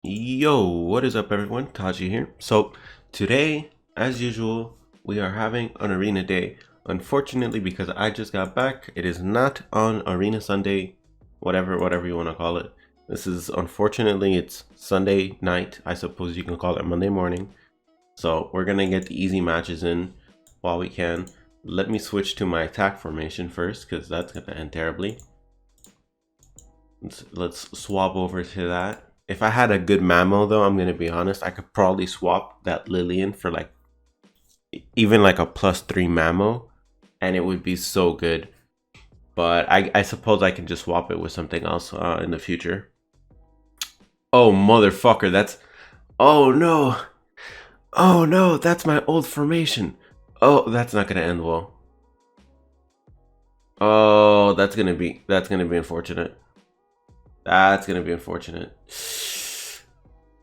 Yo, what is up everyone? Taji here. So today, as usual, we are having an arena day. Unfortunately, because I just got back, it is not on Arena Sunday, whatever you want to call it. This is unfortunately it's Sunday night. I suppose you can call it Monday morning. So we're gonna get the easy matches in while we can. Let me switch to my attack formation first, because that's gonna end terribly. Let's swap over to that. If I had a good Mamo though, I'm gonna be honest, I could probably swap that Lillian for like even like a +3 Mamo, and it would be so good. But I suppose I can just swap it with something else in the future. Oh motherfucker, that's oh no. Oh no, that's my old formation. Oh, that's not gonna end well. Oh, that's gonna be unfortunate. That's gonna be unfortunate.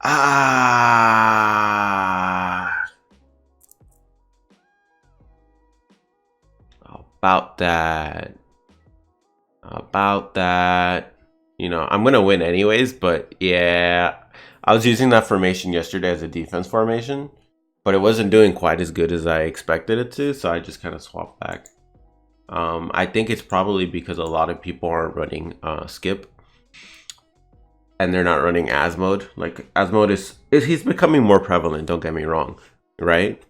Ah, about that. About that. You know, I'm gonna win anyways, but yeah. I was using that formation yesterday as a defense formation, but it wasn't doing quite as good as I expected it to, so I just kind of swapped back. I think it's probably because a lot of people aren't running skip, and they're not running as mode. Like as mode is he's becoming more prevalent. Don't get me wrong, right?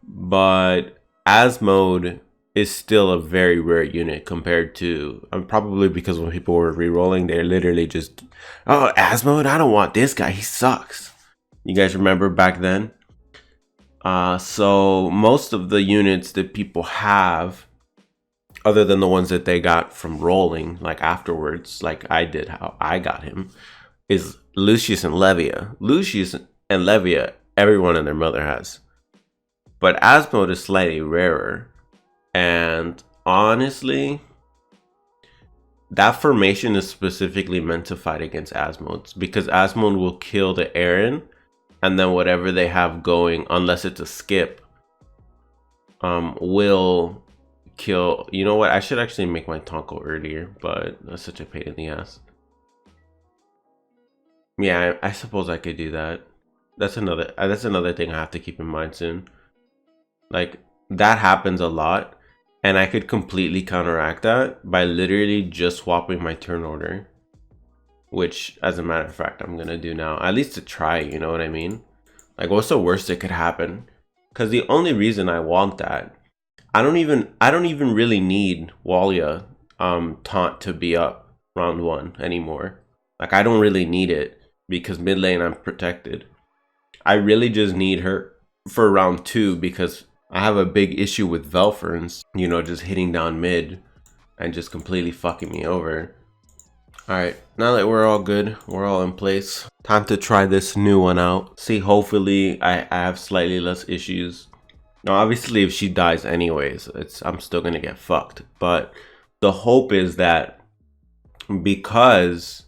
But as mode is still a very rare unit compared to probably because when people were re-rolling, they're literally just as mode. I don't want this guy. He sucks. You guys remember back then? So most of the units that people have, other than the ones that they got from rolling, like afterwards, like I did, how I got him, is Lucius and Levia. Lucius and Levia, everyone and their mother has. But Asmode is slightly rarer. And honestly, that formation is specifically meant to fight against Asmodes because Asmode will kill the Aaron, and then whatever they have going, unless it's a skip, will kill. You know what? I should actually make my Tonko earlier, but that's such a pain in the ass. Yeah, I suppose I could do that. That's another thing I have to keep in mind soon. Like that happens a lot, and I could completely counteract that by literally just swapping my turn order, which as a matter of fact I'm gonna do now, at least to try, you know what I mean? Like what's the worst that could happen? Because the only reason I want that, I don't even really need Walia taunt to be up round one anymore. Like I don't really need it because mid lane I'm protected. I really just need her for round two because I have a big issue with Velferns, you know, just hitting down mid and just completely fucking me over. Alright, now that we're all good, we're all in place, time to try this new one out. See, hopefully I have slightly less issues. Now, obviously, if she dies anyways, I'm still gonna get fucked. But the hope is that because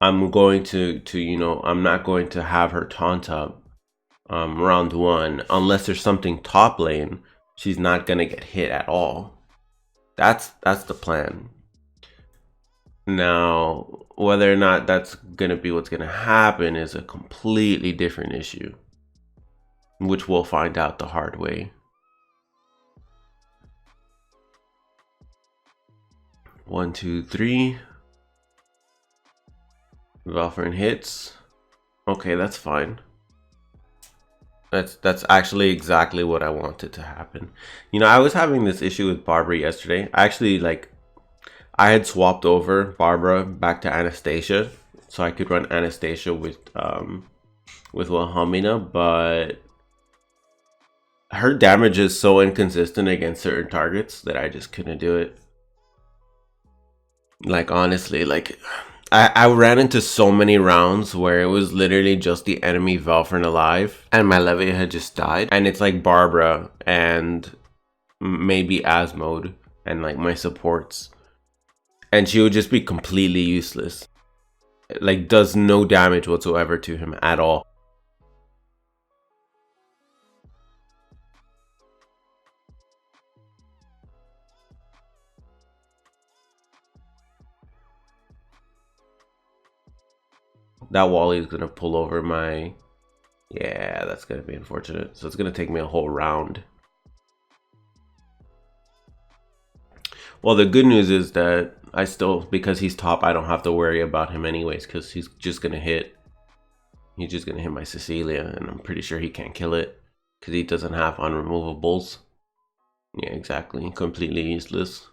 I'm going to you know, I'm not going to have her taunt up round one, unless there's something top lane, she's not gonna get hit at all. That's the plan. Now, whether or not that's gonna be what's gonna happen is a completely different issue, which we'll find out the hard way. One, two, three. Valfern hits. Okay, that's fine. That's actually exactly what I wanted to happen. You know, I was having this issue with Barbara yesterday. I had swapped over Barbara back to Anastasia, so I could run Anastasia with Wilhelmina, but her damage is so inconsistent against certain targets that I just couldn't do it. Like honestly, like I ran into so many rounds where it was literally just the enemy Valfern alive and my Levia had just died. And it's like Barbara and maybe Asmode and like my supports. And she would just be completely useless. Like does no damage whatsoever to him at all. That Wally is gonna pull over my... Yeah, that's gonna be unfortunate. So it's gonna take me a whole round. Well, the good news is that I still, because he's top, I don't have to worry about him anyways, because he's just gonna hit. He's just gonna hit my Cecilia, and I'm pretty sure he can't kill it because he doesn't have unremovables. Yeah, exactly. Completely useless.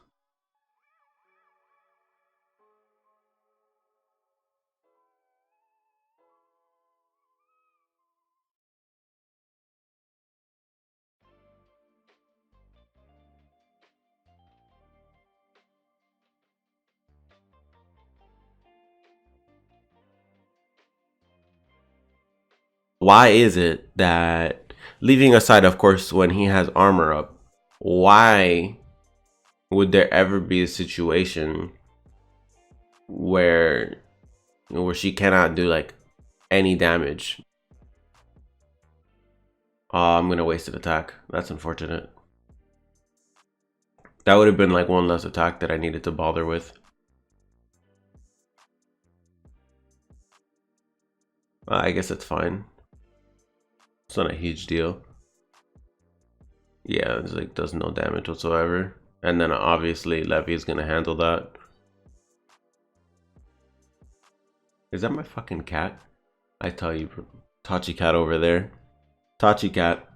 Why is it that, leaving aside, of course, when he has armor up, why would there ever be a situation where she cannot do like any damage? Oh, I'm gonna waste an attack. That's unfortunate. That would have been like one less attack that I needed to bother with. I guess it's fine. It's not a huge deal. Yeah, it's like does no damage whatsoever. And then obviously Levy is gonna handle that. Is that my fucking cat? I tell you, Tachi cat over there. Tachi cat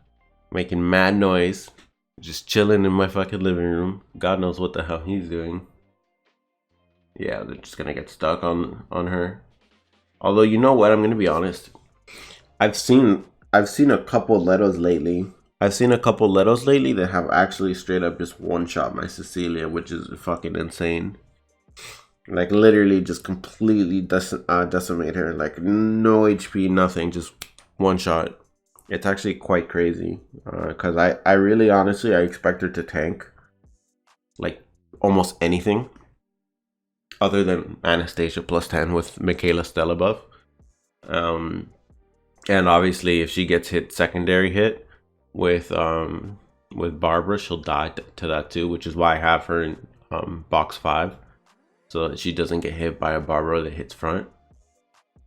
making mad noise. Just chilling in my fucking living room. God knows what the hell he's doing. Yeah, they're just gonna get stuck on her. Although, you know what? I'm gonna be honest. I've seen a couple Letos lately. That have actually straight up just one-shot my Cecilia, which is fucking insane. Like literally just completely decimate her. Like no HP, nothing, just one shot. It's actually quite crazy. Because I really honestly, I expect her to tank like almost anything other than Anastasia plus 10 with Michaela Stella buff. And obviously if she gets hit secondary hit with Barbara, she'll die to that too, which is why I have her in box 5. So that she doesn't get hit by a Barbara that hits front.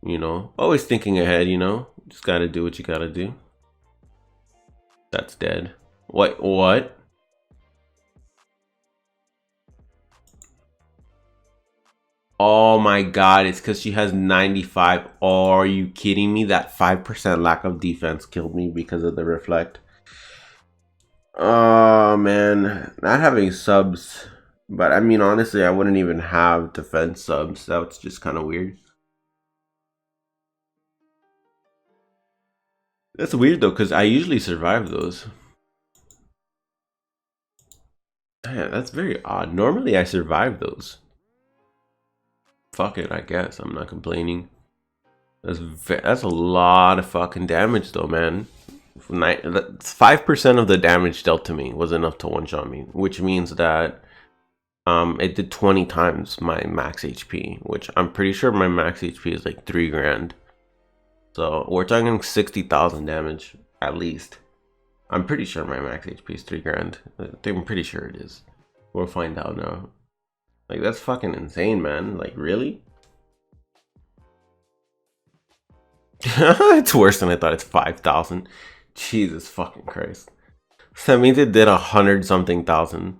You know, always thinking ahead, you know. Just gotta do what you gotta do. That's dead. What? Oh my god, it's because she has 95. Oh, are you kidding me? That 5% lack of defense killed me because of the reflect. Oh man, not having subs. But I mean, honestly, I wouldn't even have defense subs. That's just kind of weird. That's weird though, because I usually survive those. Yeah, that's very odd. Normally I survive those. Fuck it, I guess. I'm not complaining. That's a lot of fucking damage though, man. 5% of the damage dealt to me was enough to one-shot me, which means that it did 20 times my max HP, which I'm pretty sure my max HP is like 3 grand. So we're talking 60,000 damage at least. I'm pretty sure my max HP is 3 grand. I'm pretty sure it is. We'll find out now. Like that's fucking insane, man. Like really? It's worse than I thought. It's 5,000. Jesus fucking Christ. So that means it did 100 something thousand.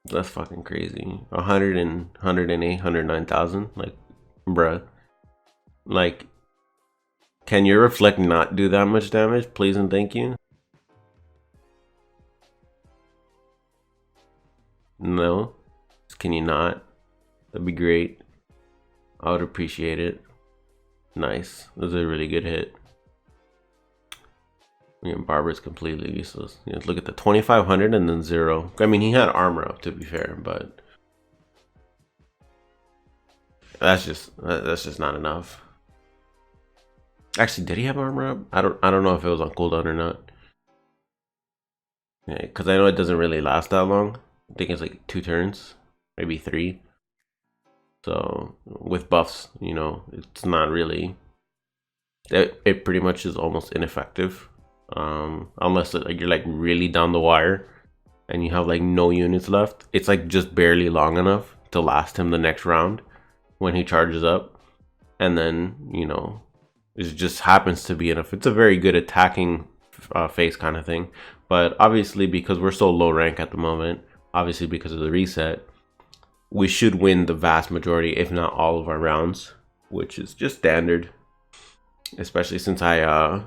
That's fucking crazy. 100 and 108, 109,000. Like, bruh. Like, can your reflect not do that much damage? Please and thank you. No. Can you not? That'd be great. I would appreciate it. Nice. That was a really good hit. Yeah, Barbara's completely useless. Yeah, look at the 2,500 and then 0. I mean, he had armor up to be fair, but that's just not enough. Actually, did he have armor up? I don't know if it was on cooldown or not. Yeah, because I know it doesn't really last that long. I think it's like 2 turns, maybe 3. So with buffs, you know, it's not really. It pretty much is almost ineffective. Unless like you're like really down the wire and you have like no units left. It's like just barely long enough to last him the next round when he charges up. and then, you know, it just happens to be enough. It's a very good attacking phase kind of thing. But obviously, because we're so low rank at the moment, obviously because of the reset, we should win the vast majority, if not all of our rounds, which is just standard. Especially since I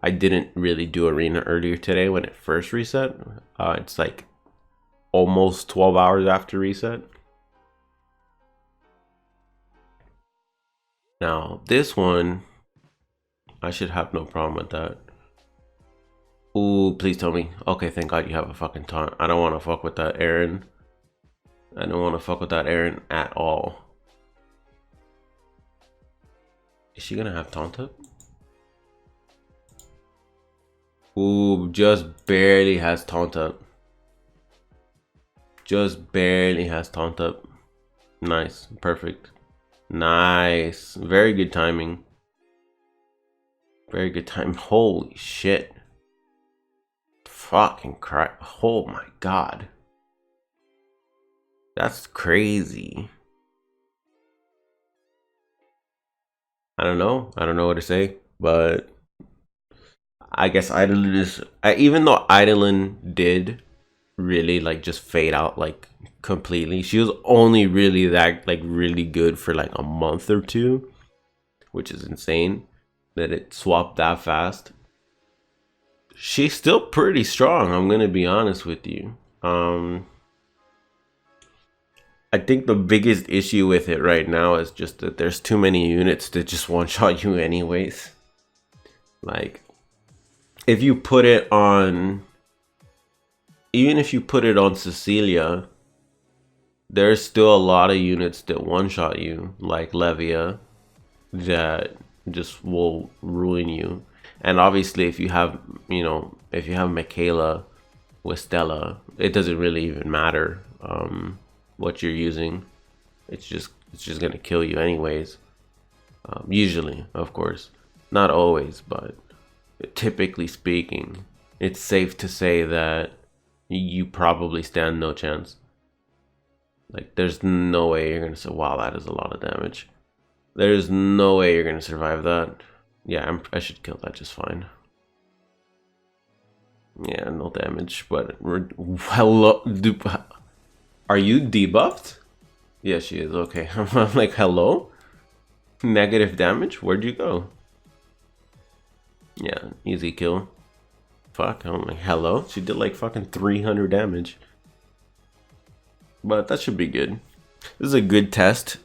didn't really do arena earlier today when it first reset. It's like almost 12 hours after reset. Now this one, I should have no problem with that. Ooh, please tell me. Okay, thank God you have a fucking taunt. I don't want to fuck with that Aaron. I don't want to fuck with that Aaron at all. Is she gonna have taunt up? Ooh, just barely has taunt up. Just barely has taunt up. Nice, perfect. Nice, very good timing. Very good time. Holy shit. Fucking crap. Oh my God. That's crazy. I don't know. I don't know what to say, but I guess Idolin is, even though Idolin did really like just fade out like completely, she was only really that like really good for like a month or two, which is insane that it swapped that fast. She's still pretty strong, I'm gonna be honest with you. I think the biggest issue with it right now is just that there's too many units to just one-shot you anyways. Like, if you put it on, even if you put it on Cecilia, there's still a lot of units that one-shot you, like Levia, that just will ruin you. And obviously, if you have, you know, if you have Michaela with Stella, it doesn't really even matter what you're using. It's just gonna kill you anyways. Usually, of course, not always, but typically speaking, it's safe to say that you probably stand no chance. Like, there's no way you're gonna say, wow, that is a lot of damage. There's no way you're gonna survive that. Yeah, I should kill that just fine. Yeah, no damage, but hello, are you debuffed? Yeah, she is. Okay. I'm like, hello? Negative damage? Where'd you go? Yeah, easy kill. Fuck, I'm like, hello? She did like fucking 300 damage. But that should be good. This is a good test.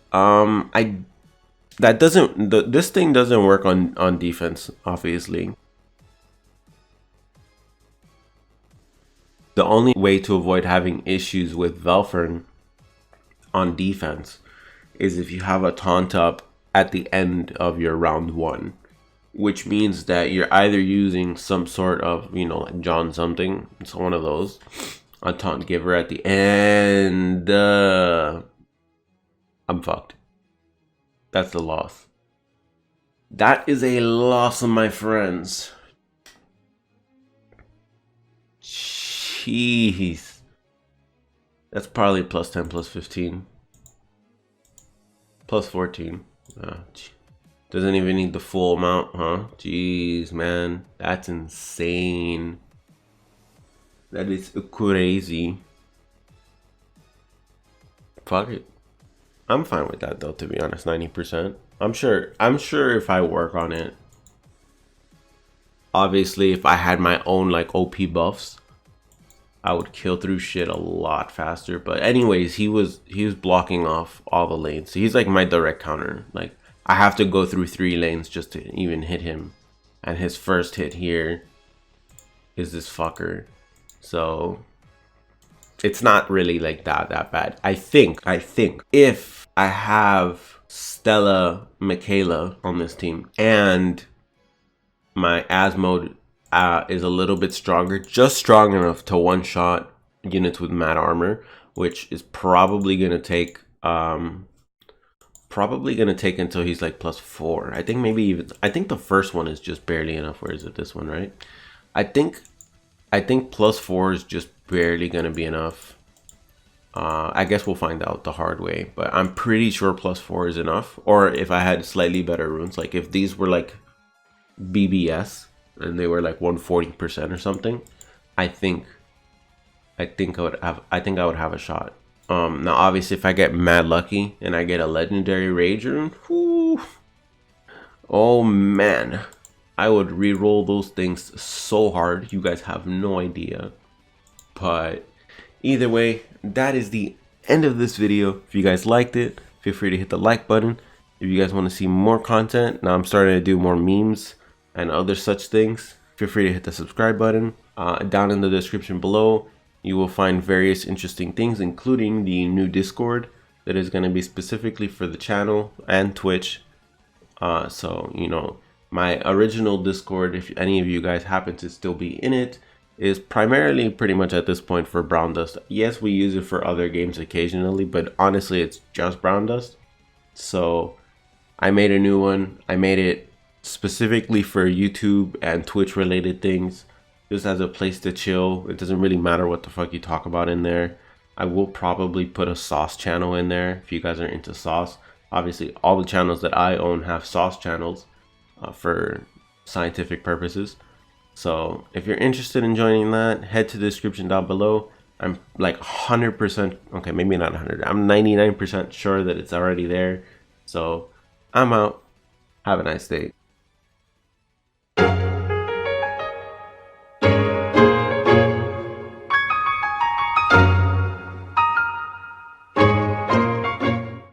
This thing doesn't work on defense, obviously. The only way to avoid having issues with Velfern on defense is if you have a taunt up at the end of your round one, which means that you're either using some sort of, you know, like John something, it's one of those, a taunt giver at the end. I'm fucked. That's the loss. That is a loss, my friends. Jeez. That's probably plus 10, plus 15. Plus 14. Doesn't even need the full amount, huh? Jeez, man. That's insane. That is crazy. Fuck it. I'm fine with that though, to be honest. 90%. I'm sure if I work on it, obviously if I had my own like OP buffs, I would kill through shit a lot faster. But anyways, he was blocking off all the lanes. So he's like my direct counter. Like, I have to go through 3 lanes just to even hit him. And his first hit here is this fucker. So it's not really like that bad. I think if I have Stella, Michaela on this team, and my Asmode is a little bit stronger, just strong enough to one-shot units with mad armor, which is probably gonna take until he's like plus 4. I think maybe even, I think the first one is just barely enough. Where is it? This one, right? I think plus 4 is just barely gonna be enough. I guess we'll find out the hard way, but I'm pretty sure +4 is enough. Or if I had slightly better runes, like if these were like BBS and they were like 140% or something, I think I would have a shot. Now obviously if I get mad lucky and I get a legendary rage rune, whoo, oh man, I would re-roll those things so hard. You guys have no idea. But either way, that is the end of this video. If you guys liked it, feel free to hit the like button. If you guys want to see more content, now I'm starting to do more memes and other such things, feel free to hit the subscribe button. Down in the description below, you will find various interesting things, including the new Discord that is going to be specifically for the channel and Twitch. So, you know, my original Discord, if any of you guys happen to still be in it, is primarily pretty much at this point for Brown Dust. Yes, we use it for other games occasionally, but honestly, it's just Brown Dust. So I made a new one. I made it specifically for YouTube and Twitch related things, just as a place to chill. It doesn't really matter what the fuck you talk about in there. I will probably put a sauce channel in there if you guys are into sauce. Obviously, all the channels that I own have sauce channels for scientific purposes. So if you're interested in joining that, head to the description down below. I'm like 100%, okay, maybe not 100. I'm 99% sure that it's already there. So I'm out. Have a nice day.